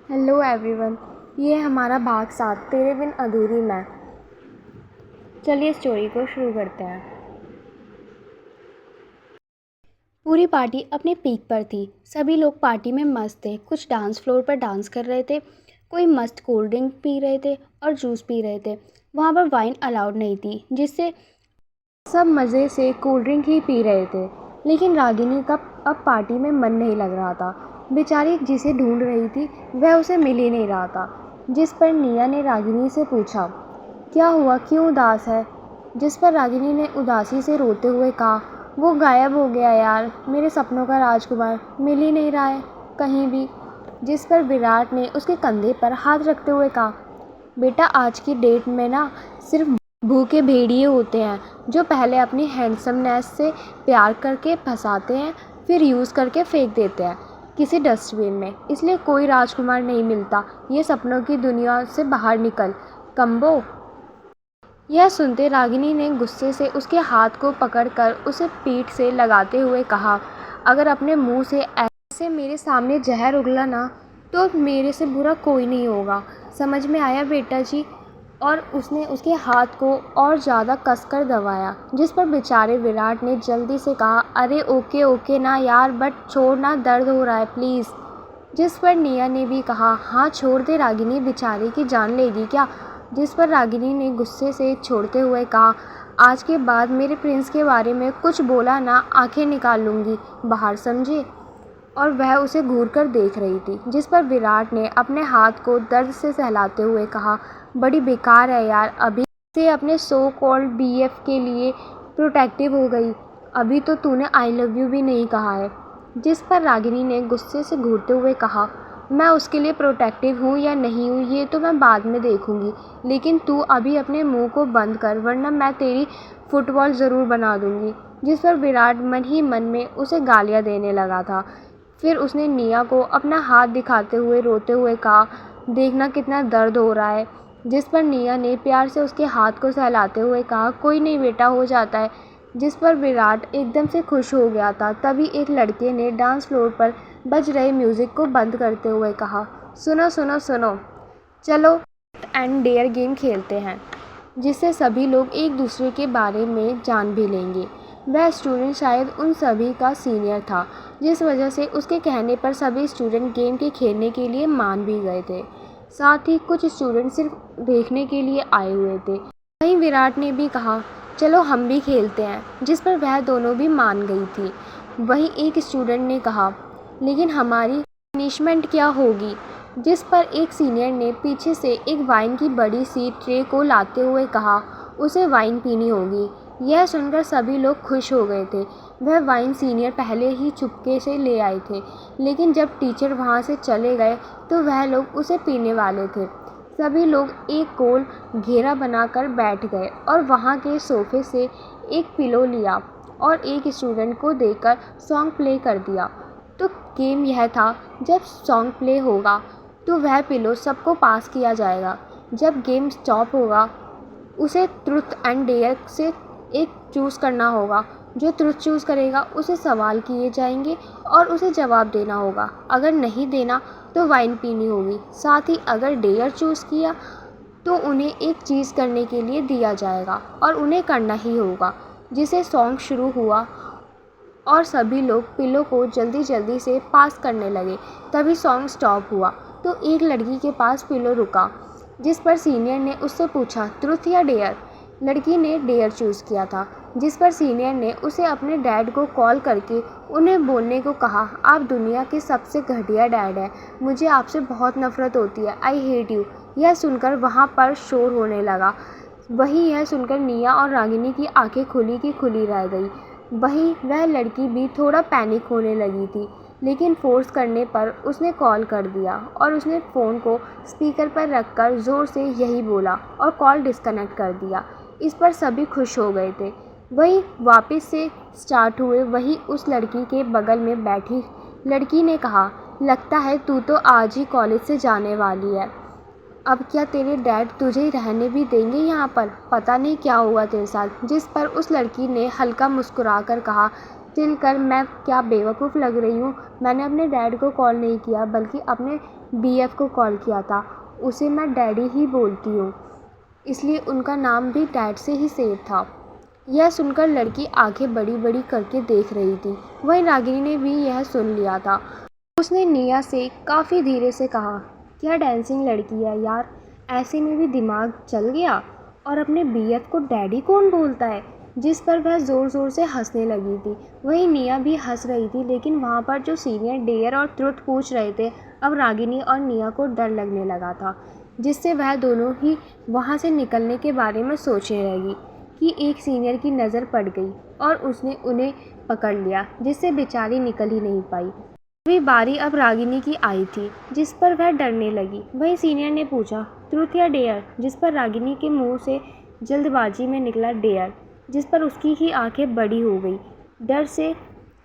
Hello everyone. ये है हमारा भाग 7 तेरे बिन अधूरी मैं। चलिए स्टोरी को शुरू करते हैं। पूरी पार्टी अपने पीक पर थी। सभी लोग पार्टी में मस्त थे। कुछ डांस फ्लोर पर डांस कर रहे थे, कोई मस्त कोल्ड ड्रिंक पी रहे थे और जूस पी रहे थे। वहाँ पर वाइन अलाउड नहीं थी, जिससे सब मज़े से कोल्ड ड्रिंक ही पी रहे थे। लेकिन रागिनी का अब पार्टी में मन नहीं लग रहा था। बेचारी जिसे ढूंढ रही थी वह उसे मिल ही नहीं रहा था। जिस पर निया ने रागिनी से पूछा, क्या हुआ, क्यों उदास है? जिस पर रागिनी ने उदासी से रोते हुए कहा, वो गायब हो गया यार, मेरे सपनों का राजकुमार मिल ही नहीं रहा है कहीं भी। जिस पर विराट ने उसके कंधे पर हाथ रखते हुए कहा, बेटा आज की डेट में ना सिर्फ भूखे भेड़िए होते हैं जो पहले अपनी हैंडसमनेस से प्यार करके फंसाते हैं, फिर यूज़ करके फेंक देते हैं किसी डस्टबिन में। इसलिए कोई राजकुमार नहीं मिलता। ये सपनों की दुनिया से बाहर निकल, कम्बो। यह सुनते रागिनी ने गुस्से से उसके हाथ को पकड़कर उसे पीठ से लगाते हुए कहा, अगर अपने मुंह से ऐसे मेरे सामने जहर उगला ना तो मेरे से बुरा कोई नहीं होगा। समझ में आया बेटा जी? और उसने उसके हाथ को और ज़्यादा कसकर दबाया। जिस पर बेचारे विराट ने जल्दी से कहा, अरे ओके ओके ना यार, बट छोड़ ना, दर्द हो रहा है प्लीज़। जिस पर निया ने भी कहा, हाँ छोड़ दे, रागिनी बेचारे की जान लेगी क्या? जिस पर रागिनी ने गुस्से से छोड़ते हुए कहा, आज के बाद मेरे प्रिंस के बारे में कुछ बोला ना, आंखें निकाल लूँगी बाहर, समझे? और वह उसे घूर कर देख रही थी। जिस पर विराट ने अपने हाथ को दर्द से सहलाते हुए कहा, बड़ी बेकार है यार, अभी से अपने सो कॉल्ड बीएफ के लिए प्रोटेक्टिव हो गई। अभी तो तूने आई लव यू भी नहीं कहा है। जिस पर रागिनी ने गुस्से से घूरते हुए कहा, मैं उसके लिए प्रोटेक्टिव हूँ या नहीं हूँ ये तो मैं बाद में देखूँगी, लेकिन तू अभी अपने मुंह को बंद कर वरना मैं तेरी फुटबॉल ज़रूर बना दूँगी। जिस पर विराट मन ही मन में उसे गालियाँ देने लगा था। फिर उसने निया को अपना हाथ दिखाते हुए रोते हुए कहा, देखना कितना दर्द हो रहा है। जिस पर निया ने प्यार से उसके हाथ को सहलाते हुए कहा, कोई नहीं बेटा, हो जाता है। जिस पर विराट एकदम से खुश हो गया था। तभी एक लड़के ने डांस फ्लोर पर बज रहे म्यूज़िक को बंद करते हुए कहा, सुनो सुनो सुनो, चलो एंड डेयर गेम खेलते हैं, जिससे सभी लोग एक दूसरे के बारे में जान भी लेंगे। वह स्टूडेंट शायद उन सभी का सीनियर था, जिस वजह से उसके कहने पर सभी स्टूडेंट गेम के खेलने के लिए मान भी गए थे। साथ ही कुछ स्टूडेंट सिर्फ देखने के लिए आए हुए थे। वहीं विराट ने भी कहा, चलो हम भी खेलते हैं, जिस पर वह दोनों भी मान गई थी। वहीं एक स्टूडेंट ने कहा, लेकिन हमारी पनिशमेंट क्या होगी? जिस पर एक सीनियर ने पीछे से एक वाइन की बड़ी सी ट्रे को लाते हुए कहा, उसे वाइन पीनी होगी। यह सुनकर सभी लोग खुश हो गए थे। वह वाइन सीनियर पहले ही चुपके से ले आए थे, लेकिन जब टीचर वहाँ से चले गए तो वह लोग उसे पीने वाले थे। सभी लोग एक गोल घेरा बनाकर बैठ गए और वहाँ के सोफे से एक पिलो लिया और एक स्टूडेंट को देकर सॉन्ग प्ले कर दिया। तो गेम यह था, जब सॉन्ग प्ले होगा तो वह पिलो सबको पास किया जाएगा। जब गेम स्टॉप होगा उसे ट्रुथ एंड डेयर से एक चूज़ करना होगा। जो ट्रुथ चूज़ करेगा उसे सवाल किए जाएंगे और उसे जवाब देना होगा। अगर नहीं देना तो वाइन पीनी होगी। साथ ही अगर डेयर चूज़ किया तो उन्हें एक चीज़ करने के लिए दिया जाएगा और उन्हें करना ही होगा। जिसे सॉन्ग शुरू हुआ और सभी लोग पिलो को जल्दी जल्दी से पास करने लगे। तभी सॉन्ग स्टॉप हुआ तो एक लड़की के पास पिलो रुका। जिस पर सीनियर ने उससे पूछा, ट्रुथ या डेयर? लड़की ने डेयर चूज़ किया था। जिस पर सीनियर ने उसे अपने डैड को कॉल करके उन्हें बोलने को कहा, आप दुनिया के सबसे घटिया डैड हैं, मुझे आपसे बहुत नफरत होती है, आई हेट यू। यह सुनकर वहाँ पर शोर होने लगा। वहीं यह सुनकर निया और रागिनी की आंखें खुली की खुली रह गई। वहीं वह लड़की भी थोड़ा पैनिक होने लगी थी, लेकिन फोर्स करने पर उसने कॉल कर दिया और उसने फ़ोन को स्पीकर पर रखकर ज़ोर से यही बोला और कॉल डिस्कनेक्ट कर दिया। इस पर सभी खुश हो गए थे। वहीं वापस से स्टार्ट हुए। वहीं उस लड़की के बगल में बैठी लड़की ने कहा, लगता है तू तो आज ही कॉलेज से जाने वाली है। अब क्या तेरे डैड तुझे रहने भी देंगे यहाँ पर? पता नहीं क्या हुआ तेरे साथ। जिस पर उस लड़की ने हल्का मुस्कुरा कर कहा, चिल कर, मैं क्या बेवकूफ़ लग रही हूँ? मैंने अपने डैड को कॉल नहीं किया बल्कि अपने बीएफ को कॉल किया था। उसे मैं डैडी ही बोलती हूँ, इसलिए उनका नाम भी डैड से ही सेव था। यह सुनकर लड़की आंखें बड़ी बड़ी करके देख रही थी। वहीं रागिनी ने भी यह सुन लिया था। उसने निया से काफ़ी धीरे से कहा, क्या डांसिंग लड़की है यार, ऐसे में भी दिमाग चल गया। और अपने बीएफ को डैडी कौन बोलता है? जिस पर वह ज़ोर ज़ोर से हंसने लगी थी। वहीं निया भी हंस रही थी, लेकिन वहाँ पर जो सीनियर डेयर और ट्रुथ पूछ रहे थे, अब रागिनी और निया को डर लगने लगा था, जिससे वह दोनों ही वहाँ से निकलने के बारे में सोचने लगी कि एक सीनियर की नज़र पड़ गई और उसने उन्हें पकड़ लिया, जिससे बेचारी निकल ही नहीं पाई। अभी बारी अब रागिनी की आई थी, जिस पर वह डरने लगी। वही सीनियर ने पूछा, ट्रूथ या डेयर? जिस पर रागिनी के मुंह से जल्दबाजी में निकला डेयर, जिस पर उसकी ही आंखें बड़ी हो गई डर से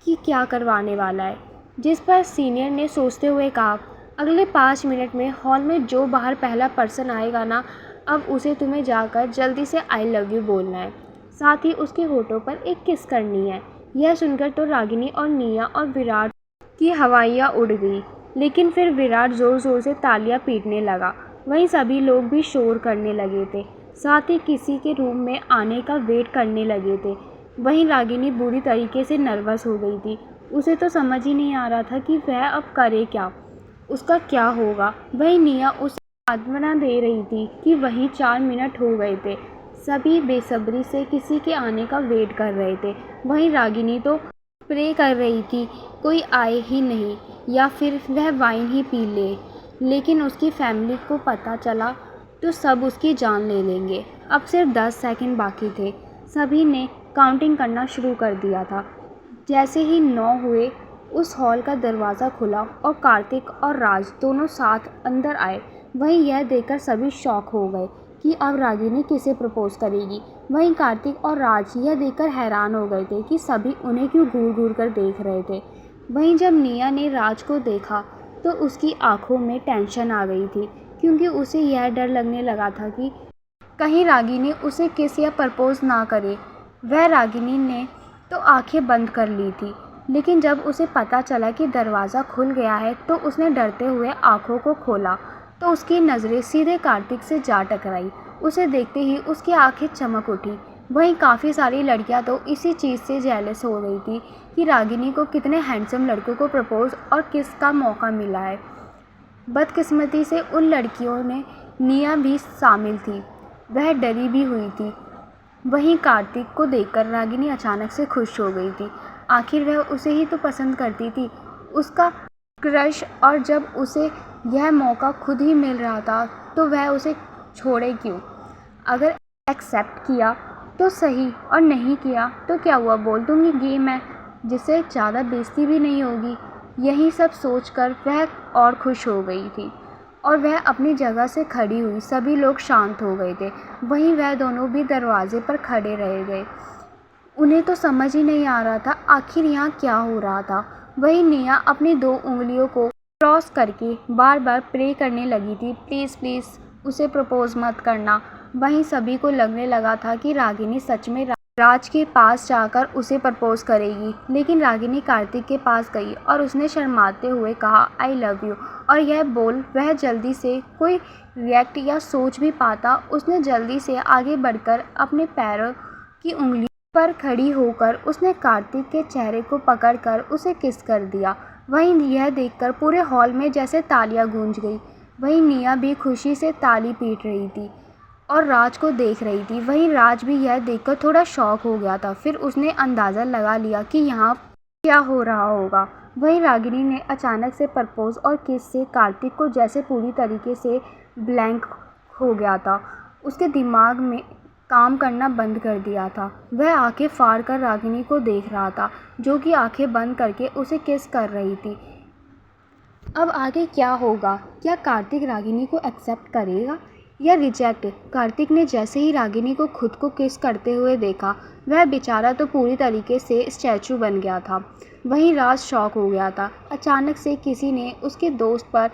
कि क्या करवाने वाला है। जिस पर सीनियर ने सोचते हुए कहा, अगले 5 मिनट में हॉल में जो बाहर पहला पर्सन आएगा ना, अब उसे तुम्हें जाकर जल्दी से आई लव यू बोलना है, साथ ही उसके होठों पर एक किस करनी है। यह सुनकर तो रागिनी और निया और विराट की हवाइयाँ उड़ गई, लेकिन फिर विराट ज़ोर ज़ोर से तालियां पीटने लगा। वहीं सभी लोग भी शोर करने लगे थे, साथ ही किसी के रूम में आने का वेट करने लगे थे। वहीं रागिनी बुरी तरीके से नर्वस हो गई थी। उसे तो समझ ही नहीं आ रहा था कि वह अब करे क्या, उसका क्या होगा। वहीं निया उसे सांत्वना दे रही थी कि वहीं 4 मिनट हो गए थे। सभी बेसब्री से किसी के आने का वेट कर रहे थे। वहीं रागिनी तो प्रे कर रही थी कोई आए ही नहीं, या फिर वह वाइन ही पी ले, लेकिन उसकी फैमिली को पता चला तो सब उसकी जान ले लेंगे। अब सिर्फ 10 सेकंड बाकी थे। सभी ने काउंटिंग करना शुरू कर दिया था। जैसे ही 9 हुए, उस हॉल का दरवाज़ा खुला और कार्तिक और राज दोनों साथ अंदर आए। वहीं यह देखकर सभी शॉक हो गए कि अब रागिनी किसे प्रपोज करेगी। वहीं कार्तिक और राज यह देखकर हैरान हो गए थे कि सभी उन्हें क्यों घूर घूर कर देख रहे थे। वहीं जब निया ने राज को देखा तो उसकी आंखों में टेंशन आ गई थी, क्योंकि उसे यह डर लगने लगा था कि कहीं रागिनी उसे किस या प्रपोज ना करे। वह रागिनी ने तो आंखें बंद कर ली थी, लेकिन जब उसे पता चला कि दरवाज़ा खुल गया है तो उसने डरते हुए आंखों को खोला तो उसकी नज़रें सीधे कार्तिक से जा टकराई। उसे देखते ही उसकी आंखें चमक उठी। वहीं काफ़ी सारी लड़कियां तो इसी चीज़ से जेलस हो गई थी कि रागिनी को कितने हैंडसम लड़कों को प्रपोज और किस का मौका मिला है। बदकिस्मती से उन लड़कियों में निया भी शामिल थी, वह डरी भी हुई थी। वहीं कार्तिक को देखकर रागिनी अचानक से खुश हो गई थी। आखिर वह उसे ही तो पसंद करती थी, उसका क्रश, और जब उसे यह मौका खुद ही मिल रहा था तो वह उसे छोड़े क्यों। अगर एक्सेप्ट किया तो सही, और नहीं किया तो क्या हुआ, बोल दूँगी गेम है, जिससे ज़्यादा बेइज्जती भी नहीं होगी। यही सब सोचकर वह और खुश हो गई थी और वह अपनी जगह से खड़ी हुई। सभी लोग शांत हो गए थे। वहीं वह दोनों भी दरवाजे पर खड़े रह गए। उन्हें तो समझ ही नहीं आ रहा था आखिर यहाँ क्या हो रहा था। वहीं निया अपनी 2 उंगलियों को क्रॉस करके बार बार प्रे करने लगी थी, प्लीज़ प्लीज़ उसे प्रपोज मत करना। वहीं सभी को लगने लगा था कि रागिनी सच में राज के पास जाकर उसे प्रपोज करेगी, लेकिन रागिनी कार्तिक के पास गई और उसने शर्माते हुए कहा आई लव यू। और यह बोल वह जल्दी से कोई रिएक्ट या सोच भी पाता, उसने जल्दी से आगे बढ़कर अपने पैरों की उंगली पर खड़ी होकर उसने कार्तिक के चेहरे को पकड़कर उसे किस कर दिया। वहीं यह देखकर पूरे हॉल में जैसे तालियां गूंज गई। वहीं निया भी खुशी से ताली पीट रही थी और राज को देख रही थी। वहीं राज भी यह देखकर थोड़ा शॉक हो गया था। फिर उसने अंदाज़ा लगा लिया कि यहाँ क्या हो रहा होगा। वहीं रागिनी ने अचानक से प्रपोज और किस से कार्तिक को जैसे पूरी तरीके से ब्लैंक हो गया था, उसके दिमाग में काम करना बंद कर दिया था। वह आंखें फाड़ कर रागिनी को देख रहा था, जो कि आंखें बंद करके उसे किस कर रही थी। अब आगे क्या होगा? क्या कार्तिक रागिनी को एक्सेप्ट करेगा या रिजेक्ट? कार्तिक ने जैसे ही रागिनी को खुद को किस करते हुए देखा, वह बेचारा तो पूरी तरीके से स्टैचू बन गया था। वहीं राज शॉक हो गया था। अचानक से किसी ने उसके दोस्त पर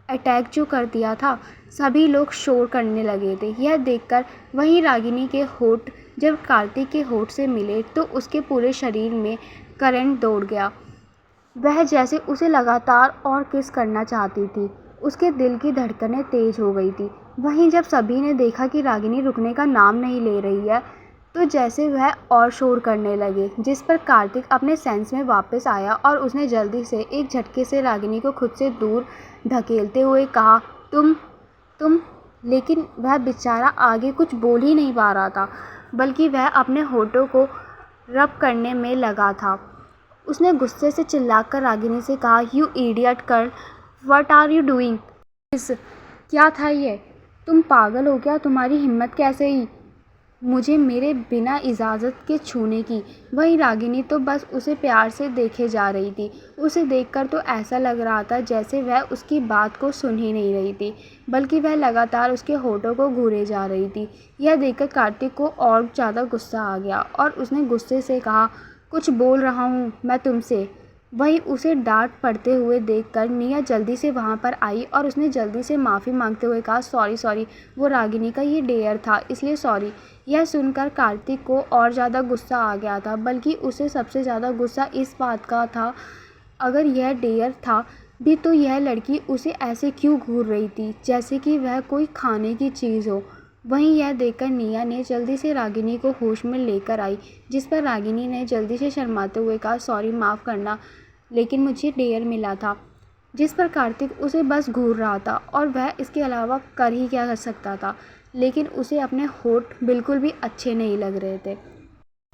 अटैक जो कर दिया था। सभी लोग शोर करने लगे थे यह देखकर। वहीं रागिनी के होठ जब कार्तिक के होठ से मिले तो उसके पूरे शरीर में करंट दौड़ गया। वह जैसे उसे लगातार और किस करना चाहती थी। उसके दिल की धड़कनें तेज हो गई थी। वहीं जब सभी ने देखा कि रागिनी रुकने का नाम नहीं ले रही है, तो जैसे वह और शोर करने लगे, जिस पर कार्तिक अपने सेंस में वापस आया और उसने जल्दी से एक झटके से रागिनी को खुद से दूर धकेलते हुए कहा, तुम। लेकिन वह बेचारा आगे कुछ बोल ही नहीं पा रहा था, बल्कि वह अपने होठों को रब करने में लगा था। उसने गुस्से से चिल्लाकर रागिनी से कहा, you idiot girl, what are you doing? क्या था ये? तुम पागल हो क्या? तुम्हारी हिम्मत कैसे ही मुझे मेरे बिना इजाज़त के छूने की? वही रागिनी तो बस उसे प्यार से देखे जा रही थी। उसे देखकर तो ऐसा लग रहा था जैसे वह उसकी बात को सुन ही नहीं रही थी, बल्कि वह लगातार उसके होठों को घूरे जा रही थी। यह देखकर कार्तिक को और ज़्यादा गुस्सा आ गया और उसने गुस्से से कहा, कुछ बोल रहा हूँ मैं तुमसे। वही उसे डांट पड़ते हुए देखकर निया जल्दी से वहाँ पर आई और उसने जल्दी से माफ़ी मांगते हुए कहा, सॉरी, वो रागिनी का ये डेयर था, इसलिए सॉरी। यह सुनकर कार्तिक को और ज़्यादा गुस्सा आ गया था, बल्कि उसे सबसे ज़्यादा गुस्सा इस बात का था, अगर यह डेयर था भी तो यह लड़की उसे ऐसे क्यों घूर रही थी, जैसे कि वह कोई खाने की चीज़ हो। वहीं यह देखकर निया ने जल्दी से रागिनी को होश में लेकर आई, जिस पर रागिनी ने जल्दी से शर्माते हुए कहा, सॉरी, माफ़ करना, लेकिन मुझे डेयर मिला था। जिस पर कार्तिक उसे बस घूर रहा था और वह इसके अलावा कर ही क्या कर सकता था, लेकिन उसे अपने होठ बिल्कुल भी अच्छे नहीं लग रहे थे,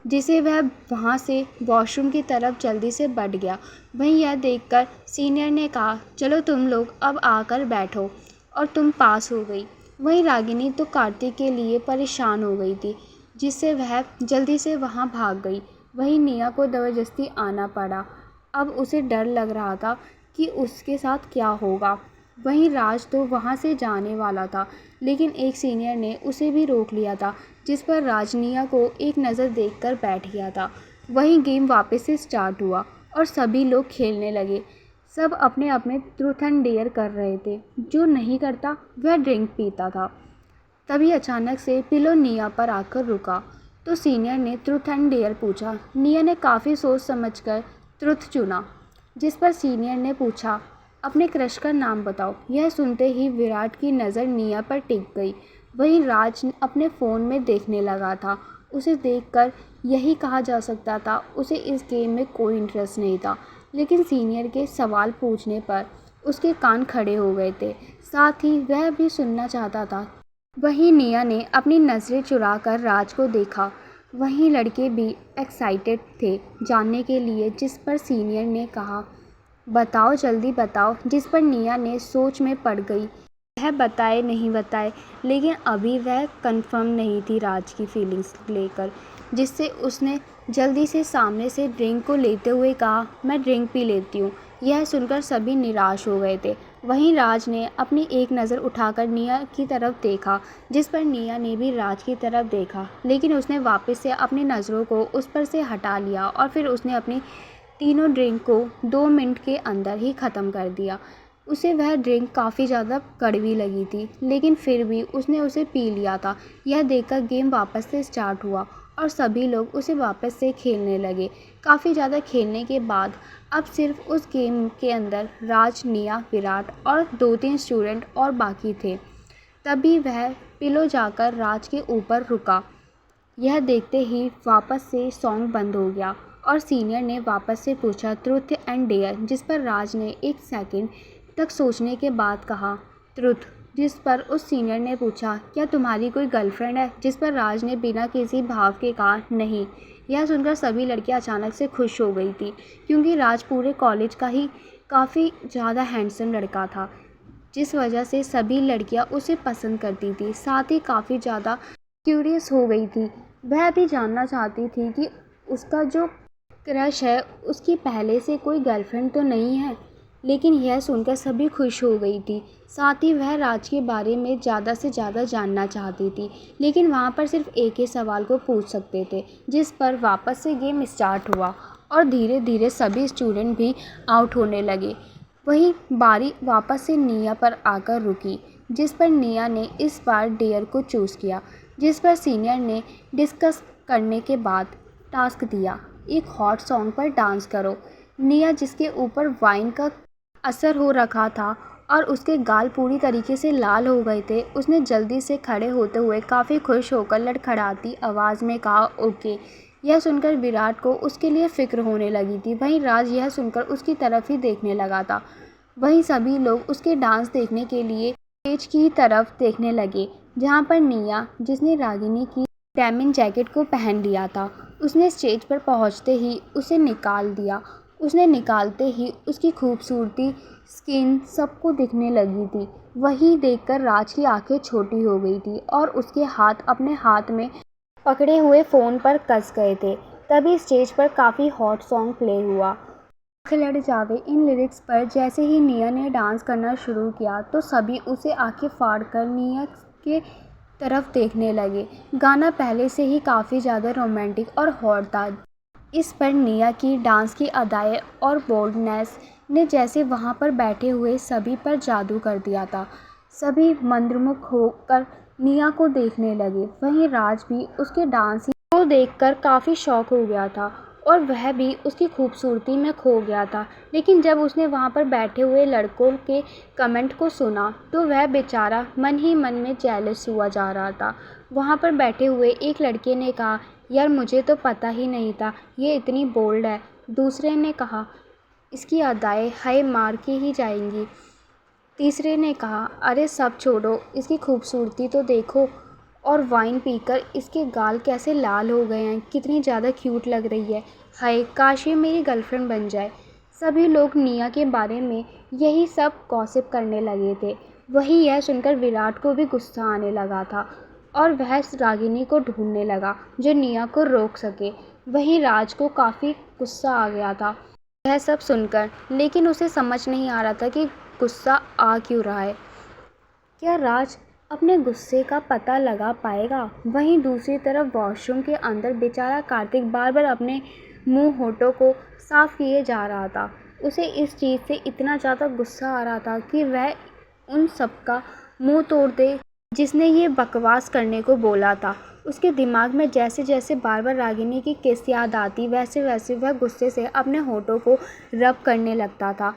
जिसे वह वहाँ से वॉशरूम की तरफ जल्दी से बढ़ गया। वहीं यह देखकर सीनियर ने कहा, चलो तुम लोग अब आकर बैठो, और तुम पास हो गई। वहीं रागिनी तो कार्तिक के लिए परेशान हो गई थी, जिससे वह जल्दी से वहाँ भाग गई। वहीं निया को ज़बरदस्ती आना पड़ा। अब उसे डर लग रहा था कि उसके साथ क्या होगा। वहीं राज तो वहाँ से जाने वाला था, लेकिन एक सीनियर ने उसे भी रोक लिया था, जिस पर राज निया को एक नज़र देखकर बैठ गया था। वहीं गेम वापस से स्टार्ट हुआ और सभी लोग खेलने लगे। सब अपने अपने ट्रूथ एंड डेयर कर रहे थे। जो नहीं करता वह ड्रिंक पीता था। तभी अचानक से पिलो निया पर आकर रुका, तो सीनियर ने ट्रूथ एंड डेयर पूछा। निया ने काफ़ी सोच समझकर ट्रुथ चुना, जिस पर सीनियर ने पूछा, अपने क्रश का नाम बताओ। यह सुनते ही विराट की नज़र निया पर टिक गई। वहीं राज अपने फ़ोन में देखने लगा था। उसे देखकर यही कहा जा सकता था उसे इस गेम में कोई इंटरेस्ट नहीं था, लेकिन सीनियर के सवाल पूछने पर उसके कान खड़े हो गए थे, साथ ही वह भी सुनना चाहता था। वहीं निया ने अपनी नज़रें चुराकर राज को देखा। वहीं लड़के भी एक्साइटेड थे जानने के लिए, जिस पर सीनियर ने कहा, बताओ, जल्दी बताओ। जिस पर निया ने सोच में पड़ गई, वह बताए नहीं बताए, लेकिन अभी वह कंफर्म नहीं थी राज की फीलिंग्स लेकर, जिससे उसने जल्दी से सामने से ड्रिंक को लेते हुए कहा, मैं ड्रिंक पी लेती हूँ। यह सुनकर सभी निराश हो गए थे। वहीं राज ने अपनी एक नज़र उठाकर निया की तरफ देखा, जिस पर निया ने भी राज की तरफ देखा, लेकिन उसने वापस से अपनी नज़रों को उस पर से हटा लिया और फिर उसने अपनी तीनों ड्रिंक को 2 मिनट के अंदर ही ख़त्म कर दिया। उसे वह ड्रिंक काफ़ी ज़्यादा कड़वी लगी थी, लेकिन फिर भी उसने उसे पी लिया था। यह देखकर गेम वापस से स्टार्ट हुआ और सभी लोग उसे वापस से खेलने लगे। काफ़ी ज़्यादा खेलने के बाद अब सिर्फ उस गेम के अंदर राज, निया, विराट और 2-3 स्टूडेंट और बाकी थे। तभी वह पिलो जाकर राज के ऊपर रुका। यह देखते ही वापस से सॉन्ग बंद हो गया और सीनियर ने वापस से पूछा, ट्रुथ एंड डेयर। जिस पर राज ने 1 सेकंड तक सोचने के बाद कहा, ट्रुथ। जिस पर उस सीनियर ने पूछा, क्या तुम्हारी कोई गर्लफ्रेंड है? जिस पर राज ने बिना किसी भाव के कहा, नहीं। यह सुनकर सभी लड़कियां अचानक से खुश हो गई थी, क्योंकि राज पूरे कॉलेज का ही काफ़ी ज़्यादा हैंडसम लड़का था, जिस वजह से सभी लड़कियां उसे पसंद करती थी। साथ ही काफ़ी ज़्यादा क्यूरियस हो गई थी। वह भी जानना चाहती थी कि उसका जो क्रश है उसकी पहले से कोई गर्लफ्रेंड तो नहीं है। लेकिन यह सुनकर सभी खुश हो गई थी। साथ ही वह राज के बारे में ज़्यादा से ज़्यादा जानना चाहती थी, लेकिन वहाँ पर सिर्फ एक ही सवाल को पूछ सकते थे, जिस पर वापस से गेम स्टार्ट हुआ और धीरे धीरे सभी स्टूडेंट भी आउट होने लगे। वहीं बारी वापस से निया पर आकर रुकी, जिस पर निया ने इस बार डेयर को चूज़ किया, जिस पर सीनियर ने डिस्कस करने के बाद टास्क दिया। एक हॉट सॉन्ग पर डांस करो। निया, जिसके ऊपर वाइन का असर हो रखा था और उसके गाल पूरी तरीके से लाल हो गए थे, उसने जल्दी से खड़े होते हुए काफ़ी खुश होकर लड़खड़ाती आवाज़ में कहा, ओके। यह सुनकर विराट को उसके लिए फ़िक्र होने लगी थी। वहीं राज यह सुनकर उसकी तरफ ही देखने लगा था। वहीं सभी लोग उसके डांस देखने के लिए स्टेज की तरफ देखने लगे, जहाँ पर निया, जिसने रागिनी की डेनिम जैकेट को पहन लिया था, उसने स्टेज पर पहुँचते ही उसे निकाल दिया। उसने निकालते ही उसकी खूबसूरती स्किन सबको दिखने लगी थी। वही देखकर राज की आंखें छोटी हो गई थी और उसके हाथ अपने हाथ में पकड़े हुए फ़ोन पर कस गए थे। तभी स्टेज पर काफ़ी हॉट सॉन्ग प्ले हुआ। आँख लड़ जावे, इन लिरिक्स पर जैसे ही निया ने डांस करना शुरू किया तो सभी उसे आंखें फाड़कर निया के तरफ देखने लगे। गाना पहले से ही काफ़ी ज़्यादा रोमांटिक और हॉट था। इस पर निया की डांस की अदाएँ और बोल्डनेस ने जैसे वहाँ पर बैठे हुए सभी पर जादू कर दिया था। सभी मंत्रमुग्ध होकर निया को देखने लगे। वहीं राज भी उसके डांस को देखकर काफ़ी शॉक हो गया था और वह भी उसकी खूबसूरती में खो गया था। लेकिन जब उसने वहाँ पर बैठे हुए लड़कों के कमेंट को सुना तो वह बेचारा मन ही मन में जेलस हुआ जा रहा था। वहाँ पर बैठे हुए एक लड़के ने कहा, यार मुझे तो पता ही नहीं था ये इतनी बोल्ड है। दूसरे ने कहा, इसकी अदाएँ हाय मार के ही जाएंगी। तीसरे ने कहा, अरे सब छोड़ो, इसकी खूबसूरती तो देखो, और वाइन पीकर इसके गाल कैसे लाल हो गए हैं, कितनी ज़्यादा क्यूट लग रही है, हाय काश ये मेरी गर्लफ्रेंड बन जाए। सभी लोग निया के बारे में यही सब गॉसिप करने लगे थे। वही यह सुनकर विराट को भी गुस्सा आने लगा था और वह रागिनी को ढूंढने लगा जो निया को रोक सके। वहीं राज को काफ़ी गुस्सा आ गया था यह सब सुनकर, लेकिन उसे समझ नहीं आ रहा था कि गुस्सा आ क्यों रहा है। क्या राज अपने गुस्से का पता लगा पाएगा? वहीं दूसरी तरफ वॉशरूम के अंदर बेचारा कार्तिक बार बार अपने मुंह होठों को साफ किए जा रहा था। उसे इस चीज़ से इतना ज़्यादा गुस्सा आ रहा था कि वह उन सबका मुंह तोड़ दे जिसने ये बकवास करने को बोला था। उसके दिमाग में जैसे जैसे बार बार रागिनी की किस याद आती, वैसे वैसे वह गुस्से से अपने होठों को रब करने लगता था।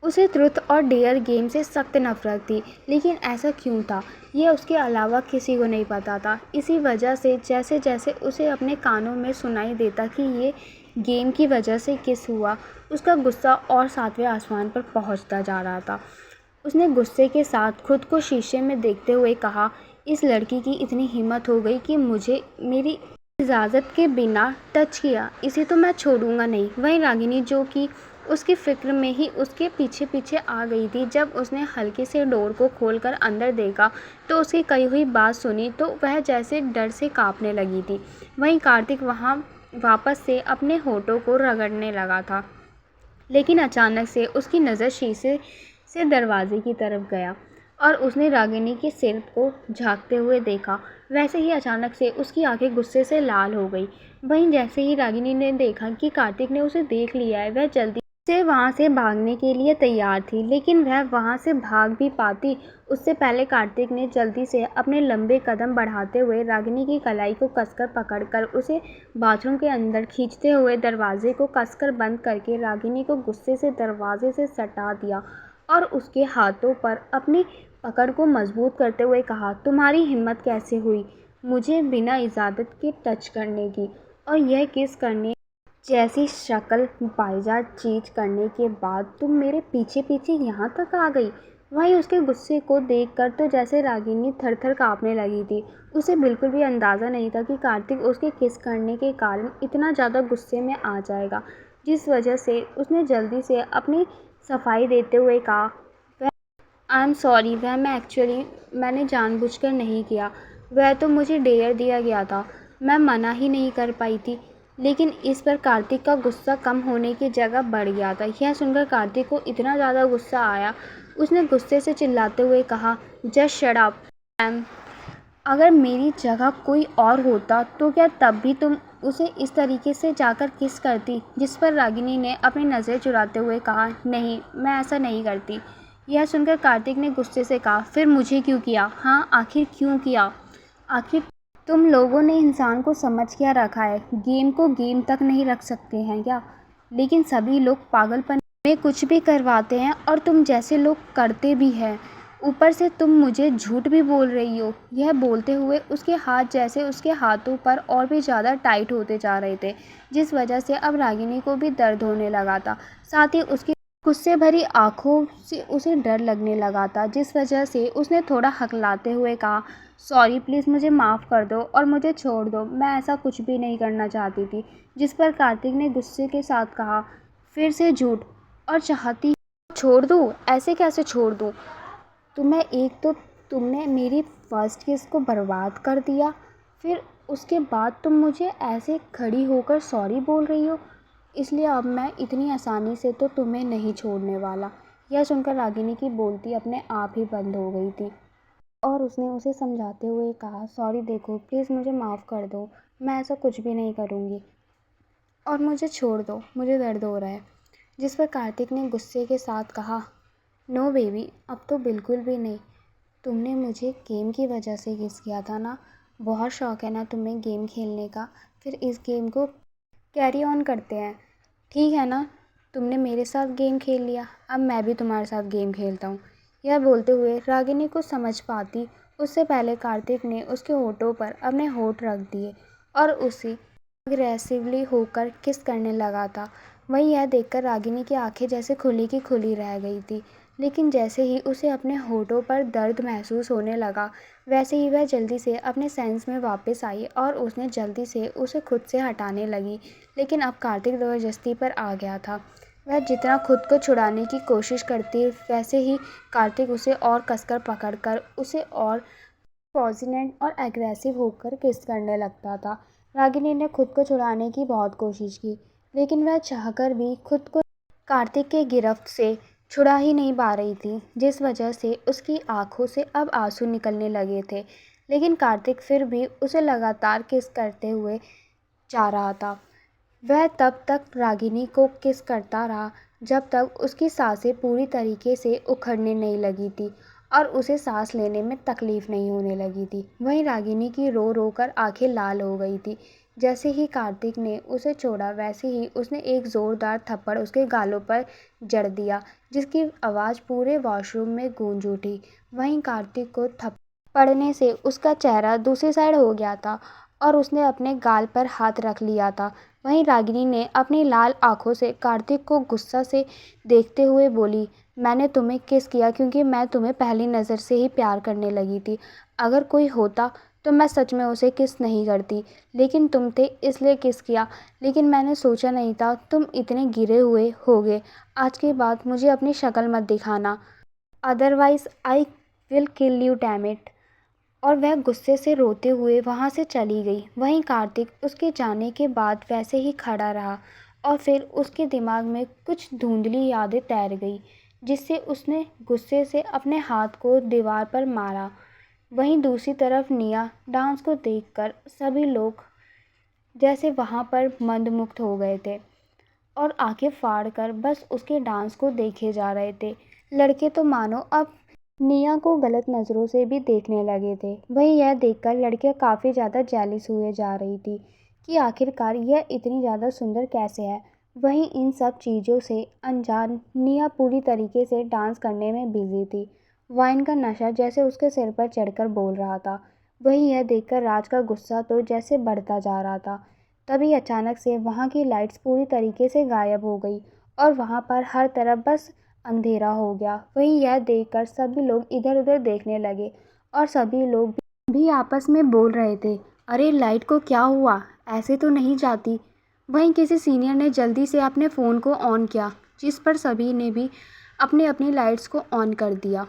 उसे ट्रुथ और डेयर गेम से सख्त नफरत थी, लेकिन ऐसा क्यों था यह उसके अलावा किसी को नहीं पता था। इसी वजह से जैसे जैसे उसे अपने कानों में सुनाई देता कि ये गेम की वजह से किस हुआ, उसका गुस्सा और 7वें आसमान पर पहुंचता जा रहा था। उसने गुस्से के साथ खुद को शीशे में देखते हुए कहा, इस लड़की की इतनी हिम्मत हो गई कि मुझे मेरी इजाज़त के बिना टच किया, इसे तो मैं छोड़ूंगा नहीं। वहीं रागिनी, जो कि उसकी फ़िक्र में ही उसके पीछे पीछे आ गई थी, जब उसने हल्के से डोर को खोलकर अंदर देखा तो उसकी कही हुई बात सुनी तो वह जैसे डर से कांपने लगी थी। वहीं कार्तिक वहाँ वापस से अपने होठों को रगड़ने लगा था, लेकिन अचानक से उसकी नज़र शीशे से दरवाजे की तरफ गया और उसने रागिनी के सिर को झांकते हुए देखा। वैसे ही अचानक से उसकी आंखें गुस्से से लाल हो गई। वहीं जैसे ही रागिनी ने देखा कि कार्तिक ने उसे देख लिया है, वह जल्दी से वहाँ से भागने के लिए तैयार थी, लेकिन वह वहाँ से भाग भी पाती उससे पहले कार्तिक ने जल्दी से अपने लंबे कदम बढ़ाते हुए रागिनी की कलाई को कसकर पकड़कर उसे बाथरूम के अंदर खींचते हुए दरवाजे को कसकर बंद करके रागिनी को गुस्से से दरवाजे से सटा दिया और उसके हाथों पर अपनी पकड़ को मजबूत करते हुए कहा, तुम्हारी हिम्मत कैसे हुई मुझे बिना इजाज़त के टच करने की, और यह किस करने जैसी शक्ल बाइजा चीज करने के बाद तुम मेरे पीछे पीछे यहाँ तक आ गई। वहीं उसके गुस्से को देखकर तो जैसे रागिनी थर थर काँपने लगी थी। उसे बिल्कुल भी अंदाज़ा नहीं था कि कार्तिक उसके किस करने के कारण इतना ज़्यादा गुस्से में आ जाएगा, जिस वजह से उसने जल्दी से अपनी सफाई देते हुए कहा, आई एम सॉरी, वह मैंने जानबूझकर नहीं किया, वह तो मुझे डेयर दिया गया था, मैं मना ही नहीं कर पाई थी। लेकिन इस पर कार्तिक का गुस्सा कम होने की जगह बढ़ गया था। यह सुनकर कार्तिक को इतना ज़्यादा गुस्सा आया, उसने गुस्से से चिल्लाते हुए कहा, जस्ट शट अप मैम। अगर मेरी जगह कोई और होता तो क्या तब भी तुम उसे इस तरीके से जाकर किस करती? जिस पर रागिनी ने अपनी नज़र चुराते हुए कहा, नहीं, मैं ऐसा नहीं करती। यह सुनकर कार्तिक ने गुस्से से कहा, फिर मुझे क्यों किया? हाँ, आखिर क्यों किया? आखिर तुम लोगों ने इंसान को समझ क्या रखा है? गेम को गेम तक नहीं रख सकते हैं क्या? लेकिन सभी लोग पागलपन में कुछ भी करवाते हैं और तुम जैसे लोग करते भी हैं। ऊपर से तुम मुझे झूठ भी बोल रही हो। यह बोलते हुए उसके हाथ जैसे उसके हाथों पर और भी ज़्यादा टाइट होते जा रहे थे, जिस वजह से अब रागिनी को भी दर्द होने लगा था। साथ ही उसकी गुस्से भरी आंखों से उसे डर लगने लगा था, जिस वजह से उसने थोड़ा हकलाते हुए कहा, सॉरी, प्लीज़ मुझे माफ़ कर दो और मुझे छोड़ दो, मैं ऐसा कुछ भी नहीं करना चाहती थी। जिस पर कार्तिक ने गुस्से के साथ कहा, फिर से झूठ, और चाहती छोड़ दूँ? ऐसे कैसे छोड़ दूँ तुम्हें? एक तो तुमने मेरी फर्स्ट किस को बर्बाद कर दिया, फिर उसके बाद तुम मुझे ऐसे खड़ी होकर सॉरी बोल रही हो। इसलिए अब मैं इतनी आसानी से तो तुम्हें नहीं छोड़ने वाला। यह सुनकर रागिनी की बोलती अपने आप ही बंद हो गई थी और उसने उसे समझाते हुए कहा, सॉरी, देखो प्लीज़ मुझे माफ़ कर दो, मैं ऐसा कुछ भी नहीं करूँगी और मुझे छोड़ दो, मुझे दर्द हो रहा है। जिस पर कार्तिक ने गुस्से के साथ कहा, नो बेबी, अब तो बिल्कुल भी नहीं। तुमने मुझे गेम की वजह से किस किया था ना? बहुत शौक है ना तुम्हें गेम खेलने का? फिर इस गेम को कैरी ऑन करते हैं, ठीक है ना? तुमने मेरे साथ गेम खेल लिया, अब मैं भी तुम्हारे साथ गेम खेलता हूँ। यह बोलते हुए रागिनी को समझ पाती उससे पहले कार्तिक ने उसके होठों पर अपने होठ रख दिए और उसे अग्रेसिवली होकर किस करने लगा था। वहीं यह देखकर रागिनी की आंखें जैसे खुली की खुली रह गई थी, लेकिन जैसे ही उसे अपने होठों पर दर्द महसूस होने लगा, वैसे ही वह जल्दी से अपने सेंस में वापस आई और उसने जल्दी से उसे खुद से हटाने लगी। लेकिन अब कार्तिक ज़बरदस्ती पर आ गया था। वह जितना खुद को छुड़ाने की कोशिश करती, वैसे ही कार्तिक उसे और कसकर पकड़कर उसे और पॉजिनेंट और एग्रेसिव होकर किस करने लगता था। रागिनी ने खुद को छुड़ाने की बहुत कोशिश की, लेकिन वह चाहकर भी खुद को कार्तिक के गिरफ्त से छुड़ा ही नहीं पा रही थी, जिस वजह से उसकी आंखों से अब आंसू निकलने लगे थे। लेकिन कार्तिक फिर भी उसे लगातार किस करते हुए जा रहा था। वह तब तक रागिनी को किस करता रहा जब तक उसकी सांसें पूरी तरीके से उखड़ने नहीं लगी थी और उसे सांस लेने में तकलीफ़ नहीं होने लगी थी। वहीं रागिनी की रो रो कर आँखें लाल हो गई थी। जैसे ही कार्तिक ने उसे छोड़ा, वैसे ही उसने एक ज़ोरदार थप्पड़ उसके गालों पर जड़ दिया, जिसकी आवाज़ पूरे वॉशरूम में गूंज उठी। वहीं कार्तिक को थप्पड़ पड़ने से उसका चेहरा दूसरी साइड हो गया था और उसने अपने गाल पर हाथ रख लिया था। वहीं रागिनी ने अपनी लाल आंखों से कार्तिक को गुस्सा से देखते हुए बोली, मैंने तुम्हें किस किया क्योंकि मैं तुम्हें पहली नज़र से ही प्यार करने लगी थी। अगर कोई होता तो मैं सच में उसे किस नहीं करती, लेकिन तुम थे इसलिए किस किया। लेकिन मैंने सोचा नहीं था तुम इतने गिरे हुए होगे। आज के बाद मुझे अपनी शक्ल मत दिखाना, otherwise I will kill you, damn it. और वह गुस्से से रोते हुए वहाँ से चली गई। वहीं कार्तिक उसके जाने के बाद वैसे ही खड़ा रहा और फिर उसके दिमाग में कुछ धुंधली यादें तैर गई, जिससे उसने गुस्से से अपने हाथ को दीवार पर मारा। वहीं दूसरी तरफ निया डांस को देखकर सभी लोग जैसे वहाँ पर मंत्रमुग्ध हो गए थे और आंखें फाड़ कर बस उसके डांस को देखे जा रहे थे। लड़के तो मानो अब निया को गलत नज़रों से भी देखने लगे थे। वहीं यह देखकर लड़कियां काफ़ी ज़्यादा जेलिस हुए जा रही थी कि आखिरकार यह इतनी ज़्यादा सुंदर कैसे है। वहीं इन सब चीज़ों से अनजान निया पूरी तरीके से डांस करने में बिजी थी। वाइन का नशा जैसे उसके सिर पर चढ़कर बोल रहा था। वहीं यह देखकर राज का गुस्सा तो जैसे बढ़ता जा रहा था। तभी अचानक से वहाँ की लाइट्स पूरी तरीके से गायब हो गई और वहाँ पर हर तरफ बस अंधेरा हो गया। वहीं यह देखकर सभी लोग इधर उधर देखने लगे और सभी लोग भी आपस में बोल रहे थे, अरे लाइट को क्या हुआ, ऐसे तो नहीं जाती। वहीं किसी सीनियर ने जल्दी से अपने फ़ोन को ऑन किया, जिस पर सभी ने भी अपनी अपनी लाइट्स को ऑन कर दिया।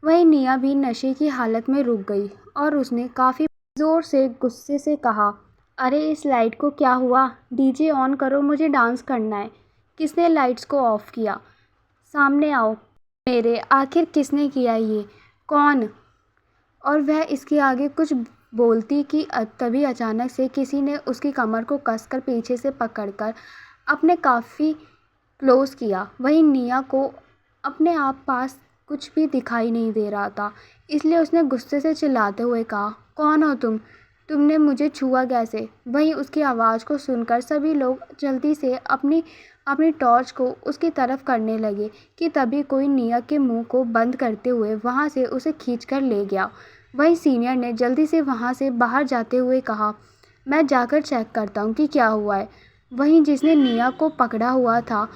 वहीं निया भी नशे की हालत में रुक गई और उसने काफ़ी ज़ोर से गुस्से से कहा, अरे इस लाइट को क्या हुआ, डीजे ऑन करो, मुझे डांस करना है। किसने लाइट्स को ऑफ़ किया? सामने आओ मेरे, आखिर किसने किया ये, कौन? और वह इसके आगे कुछ बोलती कि तभी अचानक से किसी ने उसकी कमर को कसकर पीछे से पकड़कर अपने काफ़ी क्लोज किया। वहीं निया को अपने आप पास कुछ भी दिखाई नहीं दे रहा था, इसलिए उसने गुस्से से चिल्लाते हुए कहा, कौन हो तुम? तुमने मुझे छुआ कैसे? वहीं उसकी आवाज़ को सुनकर सभी लोग जल्दी से अपनी अपनी टॉर्च को उसकी तरफ करने लगे कि तभी कोई निया के मुंह को बंद करते हुए वहां से उसे खींच कर ले गया। वहीं सीनियर ने जल्दी से वहां से बाहर जाते हुए कहा, मैं जाकर चेक करता हूँ कि क्या हुआ है। वहीं जिसने निया को पकड़ा हुआ था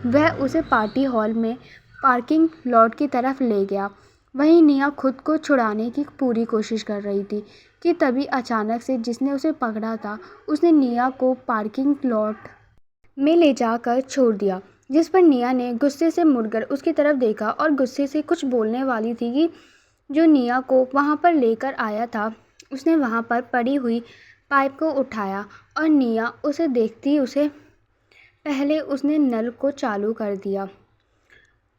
वह उसे पार्टी हॉल में पार्किंग लॉट की तरफ ले गया। वहीं निया खुद को छुड़ाने की पूरी कोशिश कर रही थी कि तभी अचानक से जिसने उसे पकड़ा था उसने निया को पार्किंग लॉट में ले जाकर छोड़ दिया। जिस पर निया ने गुस्से से मुड़कर उसकी तरफ देखा और गुस्से से कुछ बोलने वाली थी कि जो निया को वहां पर लेकर आया था उसने वहां पर पड़ी हुई पाइप को उठाया और निया उसे देखती उसे पहले उसने नल को चालू कर दिया,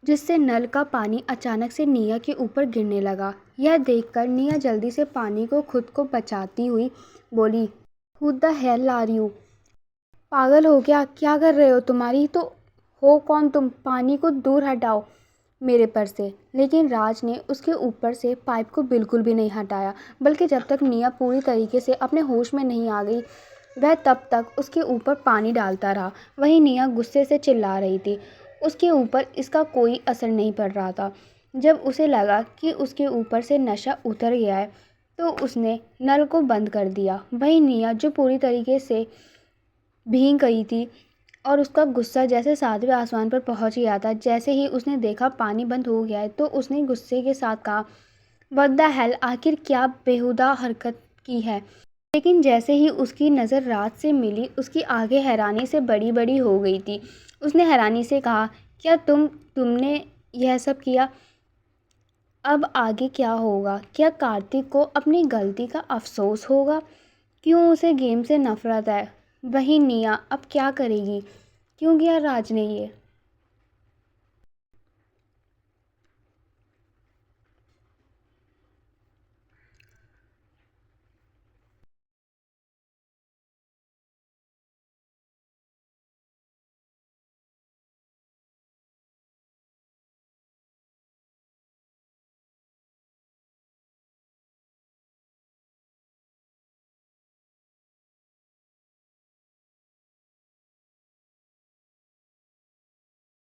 जिससे नल का पानी अचानक से निया के ऊपर गिरने लगा। यह देखकर निया जल्दी से पानी को खुद को बचाती हुई बोली, who the hell are you? पागल हो क्या कर रहे हो? तुम्हारी तो हो कौन तुम? पानी को दूर हटाओ मेरे पर से। लेकिन राज ने उसके ऊपर से पाइप को बिल्कुल भी नहीं हटाया, बल्कि जब तक निया पूरी तरीके से अपने होश में नहीं आ गई वह तब तक उसके ऊपर पानी डालता रहा। वहीं निया गुस्से से चिल्ला रही थी। उसके ऊपर इसका कोई असर नहीं पड़ रहा था। जब उसे लगा कि उसके ऊपर से नशा उतर गया है तो उसने नल को बंद कर दिया। वहीं निया जो पूरी तरीके से भीग गई थी और उसका गुस्सा जैसे सातवें आसमान पर पहुंच गया था। जैसे ही उसने देखा पानी बंद हो गया है तो उसने गुस्से के साथ कहा, व्हाट द हेल? आखिर क्या बेहुदा हरकत की है? लेकिन जैसे ही उसकी नज़र राज से मिली उसकी आंखें हैरानी से बड़ी बड़ी हो गई थी। उसने हैरानी से कहा, क्या तुमने यह सब किया? अब आगे क्या होगा? क्या कार्तिक को अपनी गलती का अफसोस होगा? क्यों उसे गेम से नफरत है? वही निया अब क्या करेगी? क्यों किया राज ने ये?